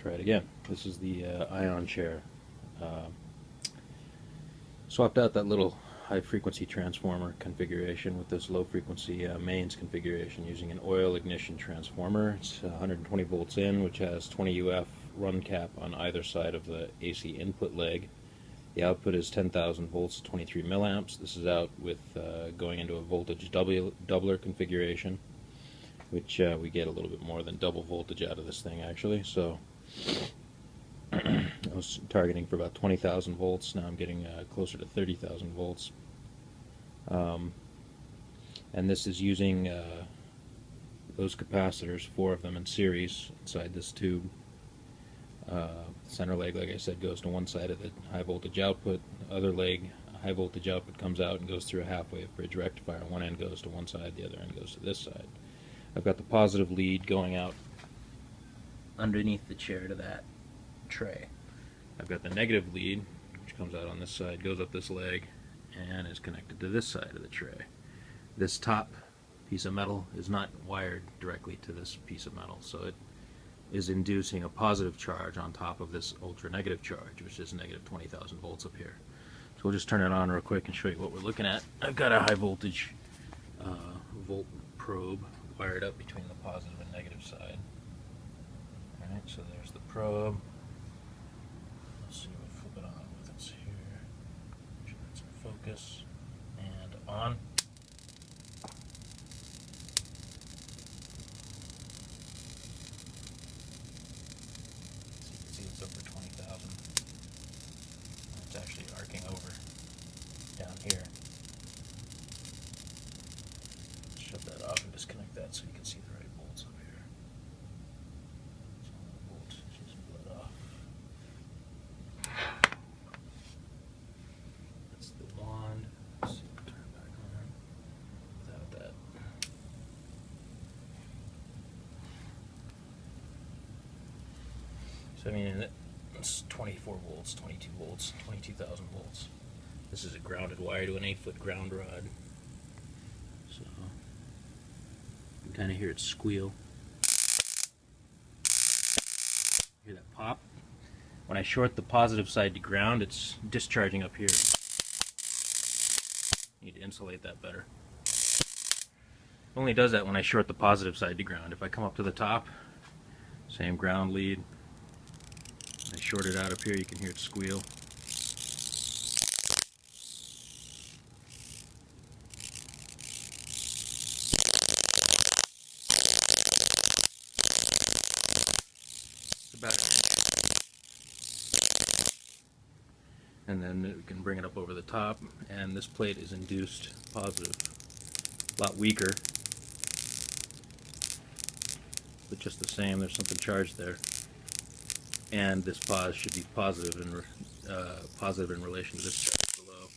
Try it again. This is the ion chair. Swapped out that little high frequency transformer configuration with this low frequency mains configuration using an oil ignition transformer. It's 120 volts in, which has 20 UF run cap on either side of the AC input leg. The output is 10,000 volts, 23 milliamps. This is out with going into a voltage doubler configuration, which we get a little bit more than double voltage out of this thing actually. So I was targeting for about 20,000 volts. Now I'm getting closer to 30,000 volts. And this is using those capacitors, 4 of them in series inside this tube. Center leg, like I said, goes to one side of the high voltage output. The other leg, high voltage output, comes out and goes through a half wave bridge rectifier. One end goes to one side, the other end goes to this side. I've got the positive lead going out underneath the chair to that tray. I've got the negative lead, which comes out on this side, goes up this leg, and is connected to this side of the tray. This top piece of metal is not wired directly to this piece of metal, so it is inducing a positive charge on top of this ultra negative charge, which is negative 20,000 volts up here. So we'll just turn it on real quick and show you what we're looking at. I've got a high voltage volt probe wired up between the positive and negative side. Alright, so there's the probe. Let's see, we'll flip it on with us here. Make sure it's in focus. And on. So you can see it's over 20,000. It's actually arcing over down here. Shut that off and disconnect that so you can see the right volts up here. So the volts just bled off. That's the wand. Let's see if we turn it back on without that. So I mean, it's 24 volts, 22 volts, 22,000 volts. This is a grounded wire to an 8-foot ground rod. So you can kind of hear it squeal. Hear that pop? When I short the positive side to ground, it's discharging up here. Need to insulate that better. It only does that when I short the positive side to ground. If I come up to the top, same ground lead, I short it out up here, you can hear it squeal. And then we can bring it up over the top, and this plate is induced positive, a lot weaker, but just the same, there's something charged there. And this pos should be positive in relation to this charge below.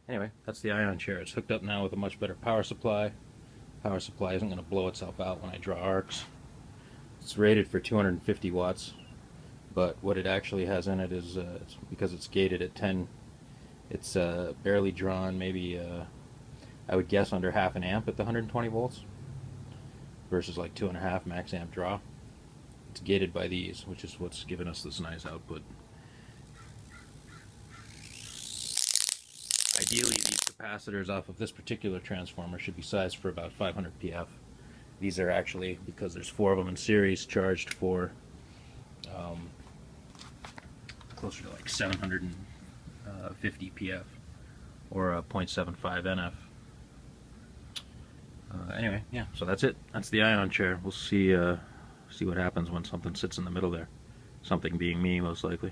Anyway, that's the ion chair. It's hooked up now with a much better power supply. Power supply isn't going to blow itself out when I draw arcs. It's rated for 250 watts, but what it actually has in it is, it's because it's gated at 10, it's barely drawn, maybe I would guess under half an amp at the 120 volts versus like 2.5 max amp draw. It's gated by these, which is what's given us this nice output. Ideally, these capacitors off of this particular transformer should be sized for about 500 PF. These are actually, because there's 4 of them in series, charged for closer to like 750 PF or 0.75 NF. Anyway, yeah, so that's it. That's the ion chair. We'll see what happens when something sits in the middle there. Something being me, most likely.